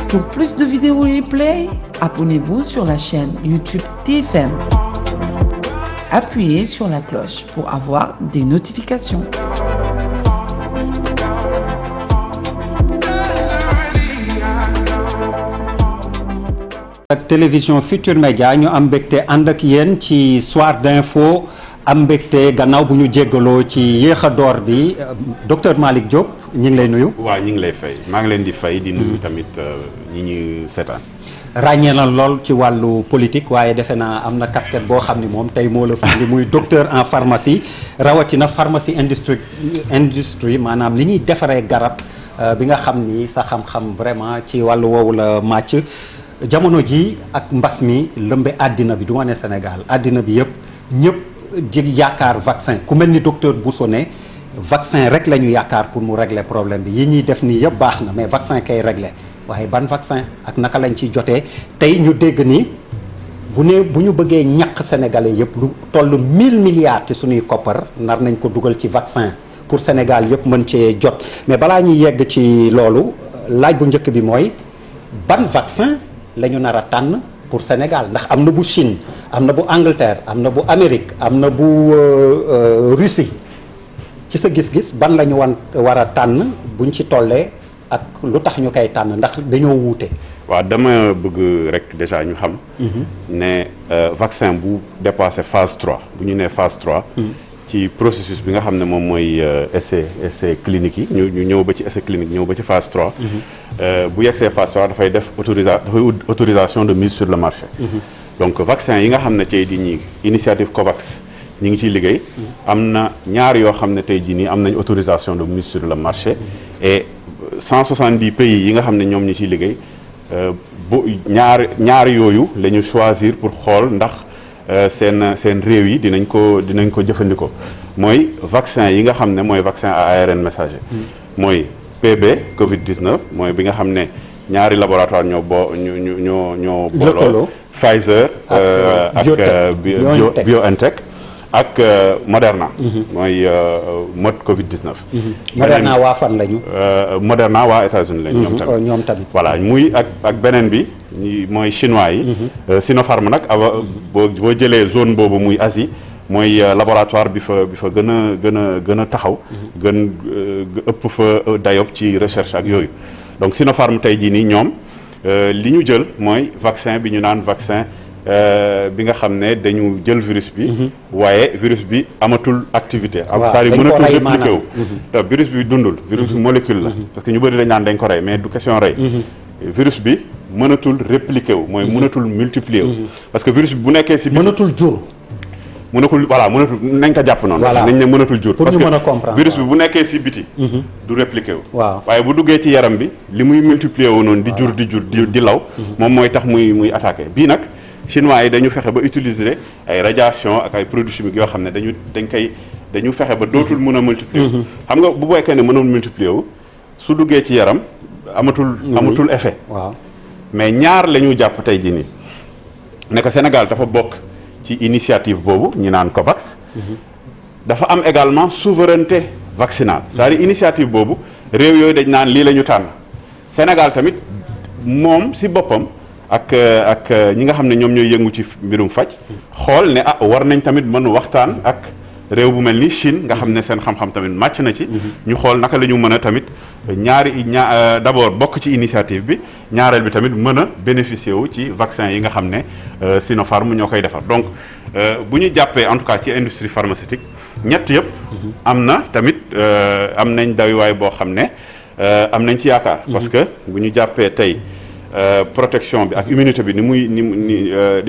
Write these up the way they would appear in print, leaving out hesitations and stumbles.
Pour plus de vidéos replay, abonnez-vous sur la chaîne YouTube TFM. Appuyez sur la cloche pour avoir des notifications. ak télévision Futur Média ñu am mbégte ànd ak yéen ci soir d'info am mbégte gannaaw bu ñu jéggaloo ci yéex a door bi docteur Malick Diop ñu ngi lay nuyu. waaw ñu ngi lay fay maa ngi leen di fay di nuyu tamit ñi ñu seetaan. ràññee na lool ci wàllu politique waaye defe naa am na casquette boo xam ni moom tey moo la fi indi muy docteur en pharmacie rawatina pharmacie industrie maanaam li ñuy defaree garab bi nga xam ni sa xam-xam vraiment ci wàllu woowu la màcc. jamono ji ak mbas mi lëmbe àddina bi du ma ne Sénégal àddina bi yëpp ñëpp di yaakaar vaccin ku mel ni docteur Bousso ne vaccin rek la ñu yaakaar pour mu régler problème bi yi ñuy def nii yëpp baax na mais vaccin kay régler waaye ban vaccin ak naka lañ ciy jotee tey ñu dégg ni bu ñu bëggee ñàkk sénégalais yëpp lu toll 1000 milliards ci suñuy koppar nar nañ ko dugal ci vaccin pour Sénégal yëpp mën cee jot mais balaa ñuy yegg ci loolu laaj bu njëkk bi mooy ban vaccin la ñu nar a tànn pour Sénégal ndax am na bu Chine am na bu Angleterre am na bu Amérique am na bu Russie ci sa gis-gis ban la ñu war a tànn buñ ci tollee ak lu tax ñu koy tànn ndax dañoo wuute. waaw dama bëgg rek déjà ñu xam. ne vaccin bu dépassé phase 3 bu ñu nee phase 3. ci processus bi nga xam ne moom mooy essai clinique yi ñu ñëw ba ci essai clinique ñëw ba ci phase 3. bu yegsee phase 3 dafay def autorisation de mise sur le marché. Donc vaccin yi nga xam ne tey di ñi initiative COVAX ñi ngi ciy liggéey. am na ñaar yoo xam ne tey jii nii am nañ autorisation de mise sur le marché. et 170 pays yi nga xam ne ñoom ñi ciy liggéey bu ñaar yooyu la ñu choisir pour xool ndax. seen réew yi dinañ ko jëfandikoo mooy vaccin yi nga xam ne mooy vaccin à ARN messager mooy PB Covid 19 mooy bi nga xam ne ñaari laboratoire ñoo booloo Pfizer ak BioNTech ak Moderna mooy mode Covid 19 Moderna waa fan lañu Moderna waa États-Unis lañu ñoom tamit voilà muy ak beneen bi mooy chinois yi Sinopharm nag boo jëlee zone boobu muy Asie mooy laboratoire bi fa gën a taxaw gën ëpp fa dayob ci recherche ak yooyu donc Sinopharm tey jii nii ñoom li ñu jël mooy vaccin bi ñu naan vaccin bi nga xam ne dañu jël virus bi waaye virus bi amatul activité c'est-à-dire mënatul répliqué wu te virus bi dundul virus molécule la parce que ñu bëri dañ naan dañ ko rey mais du question rey virus bi mënatul répliqué wu mooy mënatul multiplier wu parce que virus bi bu nekkee si biti mënatul jur mënatul nañ ko jàpp noonu nañ ne mënatul jur parce que virus bi bu nekkee si biti du répliqué wu waaye bu duggee ci yaram bi li muy multiplier wu noonu di jur di law moom mooy tax muy attaqué bii nag chinois yi dañu fexe ba utiliser ay radiation ak ay produits chimiques yoo xam ne dañu fexe ba dootul mën a multiplier wu xam nga bu bokkee ne mënul multiplier wu su duggee ci yaram amatul effet mais ñaar la ñu jàpp tey jii nii ne que Sénégal dafa bokk ci initiative boobu ñu naan COVAX dafa am également souveraineté vaccinale c'est-à-dire initiative boobu réew yooyu dañ naan lii la ñu tànn Sénégal tamit moom si boppam ak ñi nga xam ne ñoom ñooy yëngu ci mbirum faj xool ne war nañ tamit mën waxtaan ak réew bu mel ni Chine nga xam ne seen xam-xam tamit màcc na ci ñu xool naka la ñu mën a tamit d'abord bokk ci initiative bi ñaareel bi tamit mën a bénéficier wu ci vaccin yi nga xam ne Sinopharm ñoo koy defar donc bu ñu jàppee en tout cas ci industrie pharmaceutique ñett yëpp am na tamit am nañ dawuwaay boo xam ne am nañ ci yaakaar parce que bu ñu jàppee tey protection bi ak immunité bi ni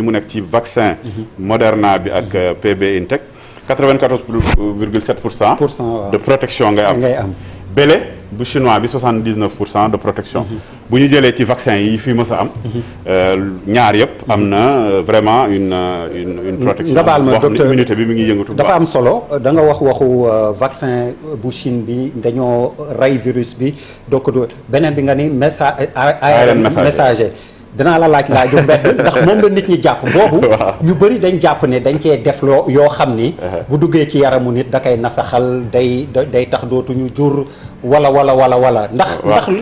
mu nekk ci vaccin Moderna bi ak PB-INTEC 94,7% de protection ngay am bële bu chinois bi 79% de protection bu ñu jëlee ci vaccin yi fii mës a am ñaar yëpp am na vraiment une protection nga baal ma boo xam ne docteur immunité bi mi ngi yëngatu dafa am solo da nga waxu vaccin bu Chine bi dañoo rey virus bi donc beneen bi nga ni ARN messager danaa la laaju mbedd ndax moom la nit ñi jàpp boobu ñu bëri dañ jàpp ne dañ cee def yoo xam ni bu duggee ci yaramu nit da koy nasaxal day tax dootuñu jur wala ndax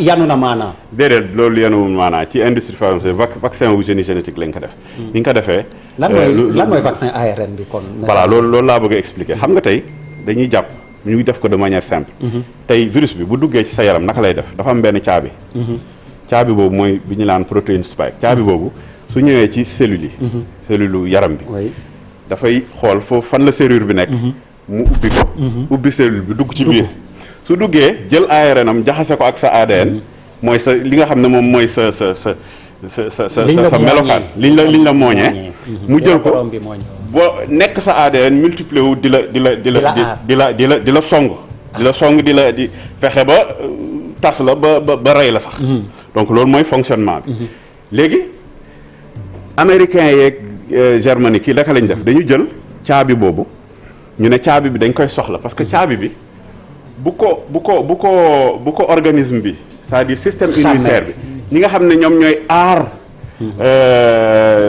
yanu na maanaa. déedéet loolu yanuwul maanaa ci industrie pharmaceutique vaccin wu génétique lañ ko def. ni nga ko defee. lan mooy vaccin ARN bi kon. voilà loolu laa bëgg a expliquer xam nga tey dañuy jàpp ñu def ko de manière simple. tey virus bi bu duggee ci sa yaram naka lay def dafa am benn caabi. caabi boobu mooy bi ñu naan protéine spike caabi boobu su ñëwee ci cellules yi. cellule yaram bi. dafay xool foofu fan la serrure bi nekk. mu ubbi ko. ubbi cellule bi dugg ci biir. su duggee jël ARN am jaxase ko ak sa ADN. mooy sa li nga xam ne moom mooy sa melokaan liñ la mooñee. mu jël ko boo nekk sa ADN multiplier wu di la song. di fexe ba tas la ba rey la sax. donc loolu mooy fonctionnement bi. léegi américains yeeg germanique yi laka lañ def dañu jël caabi boobu ñu ne caabi bi dañ koy soxla parce que caabi bi bu ko organisme bi c'est-à-dire système immunitaire bi ñi nga xam ne ñoom ñooy aar.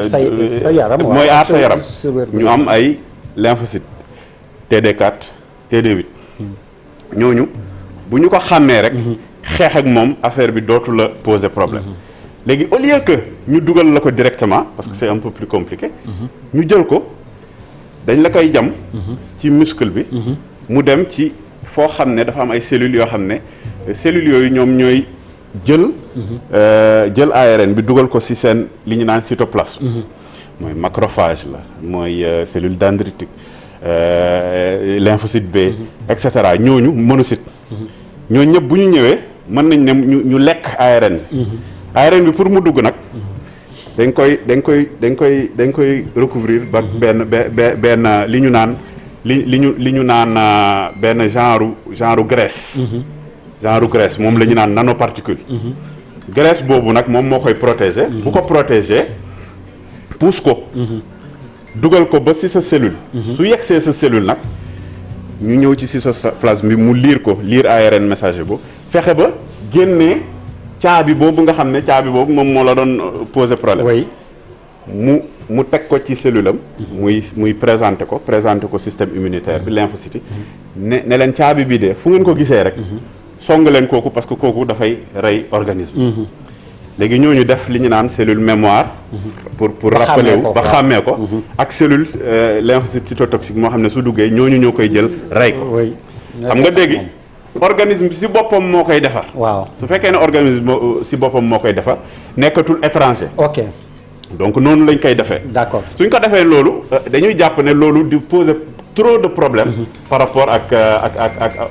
sa yaram mooy aar sa yaram ñu am ay lymphocytes TD4 TD8 ñooñu bu ñu ko xàmmee rek. xeex ak moom affaire bi dootu la poser problème. léegi au lieu que ñu dugal la ko directement parce que c'est un peu plus compliqué. ñu jël ko dañ la koy jam. ci muscle bi. mu dem ci foo xam ne dafa am ay cellules yoo xam ne cellules yooyu ñoom ñooy jël ARN bi dugal ko ci seen li ñu naan cytoplasme. mooy macrophage la mooy cellule dendritique lymphocyte B. et cetera ñooñu monocyte. ñooñu ñëpp bu ñu ñëwee mën nañ ne ñu lekk ARN bi. ARN bi pour mu dugg nag dañ koy recouvrir ba benn li ñu naan benn genre graisse. genre graisse moom la ñu naan nanoparticule. graisse boobu nag moom moo koy protéger. bu ko protéger pousse ko. dugal ko ba ci sa cellule. su yegsee sa cellule nag ñu ñëw ci cytoplasme bi mu lire ARN messager bu fexe ba génnee caabi boobu nga xam ne caabi boobu moom moo la doon poser problème. oui mu teg ko ci cellule am. muy présenter ko système immunitaire bi lymphocyte yi ne leen caabi bi de fu ngeen ko gisee rek. song leen kooku parce que kooku dafay rey organisme. léegi ñooñu def li ñu naan cellule mémoire. pour rappeler wu ba xàmmee ko. ak cellule lymphocyte cytotoxique moo xam ne su duggee ñooñu ñoo koy jël rey ko. xam nga dégg organisme bi ci boppam moo koy defar. waaw su fekkee ne organisme ci boppam moo koy defar nekkatul étranger. ok donc noonu lañ koy defee. d'accord suñ ko defee loolu dañuy jàpp ne loolu di poser trop de problèmes. par rapport ak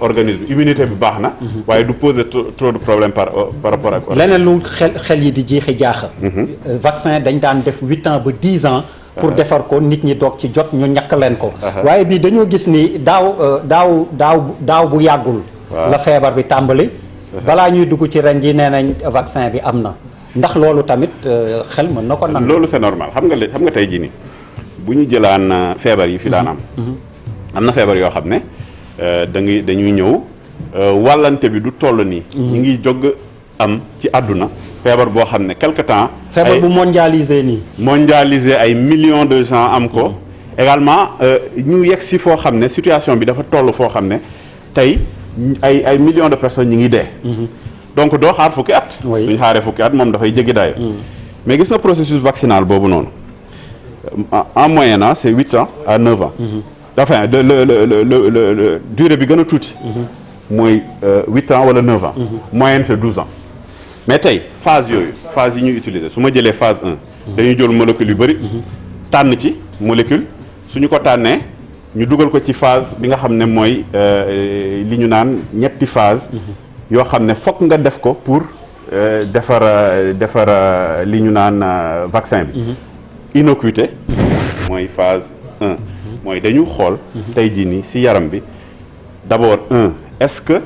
organisme immunité bi baax na. waaye du poser trop de problèmes par rapport ak. leneen lu xel yi di jeexi jaaxa. vaccin dañ daan def 8 ans ba 10 ans. pour defar ko nit ñi doog ci jot ñu ñàkk leen ko. waaye bii dañoo gis ni daaw bu yàggul. la feebar bi tàmbali. balaa ñuy dugg ci ren ji nee nañ vaccin bi am na ndax loolu tamit xel mën na ko nan. loolu c'est normal xam nga tey jii nii bu ñu jëlaan feebar yi fi daan am. am na feebar yoo xam ne dañuy ñëw wàllante bi du toll nii. ñu ngi jóg am ci àdduna. feebar boo xam ne quelque temps. feebar bu mondialisé ay millions de gens am ko. également ñu yegg si foo xam ne situation bi dafa toll foo xam ne tey ay millions de personnes ñi ngi dee. donc doo xaar fukki at. suñu xaaree fukki at moom dafay jéggi dayo mais gis na processus vaccinal boobu noonu en moyenne c'est 8 ans à 9 ans. enfin le durée bi gën a tuuti. mooy 8 ans wala 9 ans. moyenne c'est 12 ans. mais tey phase yi ñuy utiliser su ma jëlee phase 1. dañuy jël molécule yu bëri. tànn ci molécule suñu ko tànnee ñu dugal ko ci phase bi nga xam ne mooy li ñu naan ñetti phase. yoo xam ne fokk nga def ko pour defar li ñu naan vaccin bi. innocuité mooy phase 1. mooy dañu xool. tey jii nii ci yaram bi d'abord est-ce que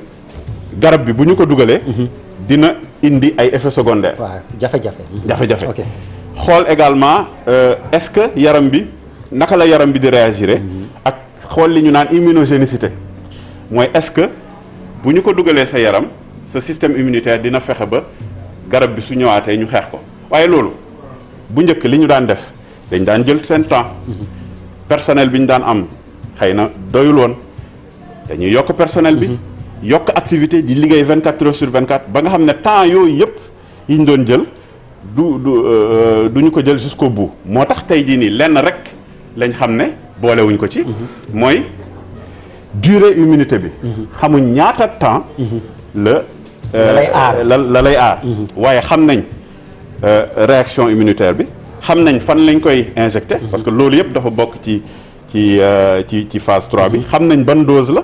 garab bi bu ñu ko dugalee. dina indi ay effets secondaires. waaw jafe-jafe. ok xool également est-ce que yaram bi naka la yaram bi di réagir. ak xool li ñu naan immunogénicité mooy est-ce que bu ñu ko dugalee sa yaram sa système immunitaire dina fexe ba garab bi su ñëwaatee ñu xeex ko waaye loolu bu njëkk li ñu daan def dañ daan jël seen temps. personnel bi ñu daan am xëy na doyul woon dañuy yokk personnel bi. yokk activité di liggéey 24 heures sur 24 ba nga xam ne temps yooyu yëpp yi ñu doon jël du ñu ko jël jusqu'au bout moo tax tey jii nii lenn rek lañ xam ne boolewuñ ko ci mooy durée immunité bi xamuñ ñaata temps la lay aar waaye xam nañ réaction immunitaire bi xam nañ fan lañ koy injecté parce que loolu yëpp dafa bokk ci phase 3 bi xam nañ ban dose la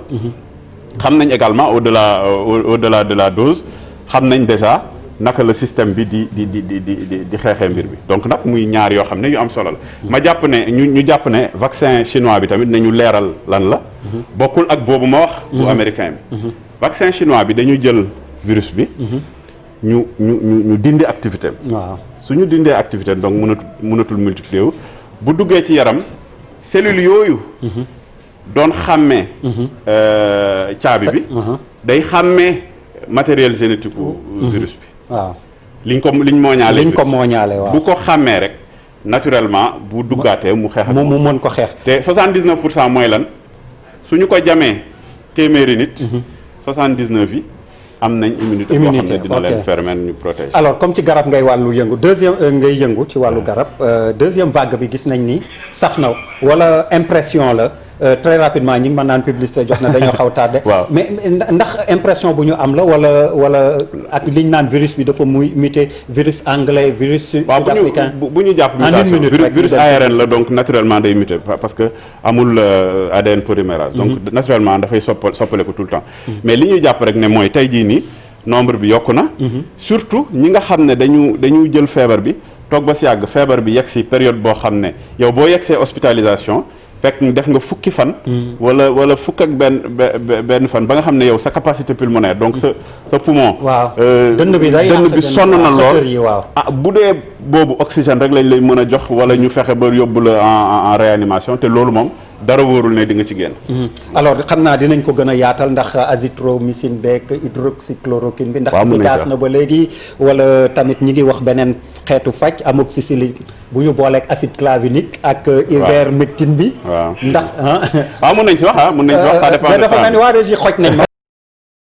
xam nañ également au-delà de la dose xam nañ déjà naka la système bi di xeexee mbir bi donc nag muy ñaar yoo xam ne yu am solo la ma jàpp ne ñu jàpp ne vaccin chinois bi tamit nañu leeral lan la bokkul ak boobu ma wax bu américain bi vaccin chinois bi dañu jël virus bi ñu dindi activité am waaw suñu dindee activité donc mënatul multiplier wu bu duggee ci yaram cellules yooyu doon xàmmee caabi bi day xàmmee matériel génétique virus bi waaw liñ ko mooñaale waaw bu ko xàmmee rek naturellement bu duggaatee mu xeex ak mu mën ko xeex te 79% mooy lan suñu ko jamee téeméeri nit 79 yi am nañ immunité boo xam ne dina leen permettre ñu protéger. alors comme ci garab ngay yëngu ci wàllu garab deuxième vague bi gis nañ ni saf na wala impression la très rapidement ñi ngi mën naan publicité jox na dañoo xaw tardé. waaw mais ndax impression bu ñu am la wala ak li ñu naan virus bi dafa muy muté virus anglais virus sud-africain. bu ñu jàpp mutation virus ARN la donc naturellement day muté parce que amul ADN polymérase. donc naturellement dafay soppale ko tout le temps. mais li ñu jàpp rek ne mooy tey jii nii nombre bi yokku na. surtout ñi nga xam ne dañu jël feebar bi toog ba si yàgg feebar bi yegg si période boo xam ne yow boo yegg see hospitalisation. fekk def nga fukki fan. wala fukk ak benn fan ba nga xam ne yow sa capacité pulmonaire donc sa poumon. waaw dënn bi sonn na lool. bu dee boobu oxygène rek lañ lay mën a jox wala ñu fexe ba yóbbu la en réanimation te loolu moom dara wóorul ne di nga ci génn. alors xam naa dinañ ko gën a yaatal ndax azithromycine beeg hydroxychloroquine bi. ndax efficace na ba léegi wala tamit ñi ngi wax beneen xeetu faj amoxicilline bu ñu booleeg acide clavinique ak. ivermectine bi. waaw ndax waaw mën nañ si wax mën nañ si wax ça dépend. dafa mel ni waa régie xoj nañ ma.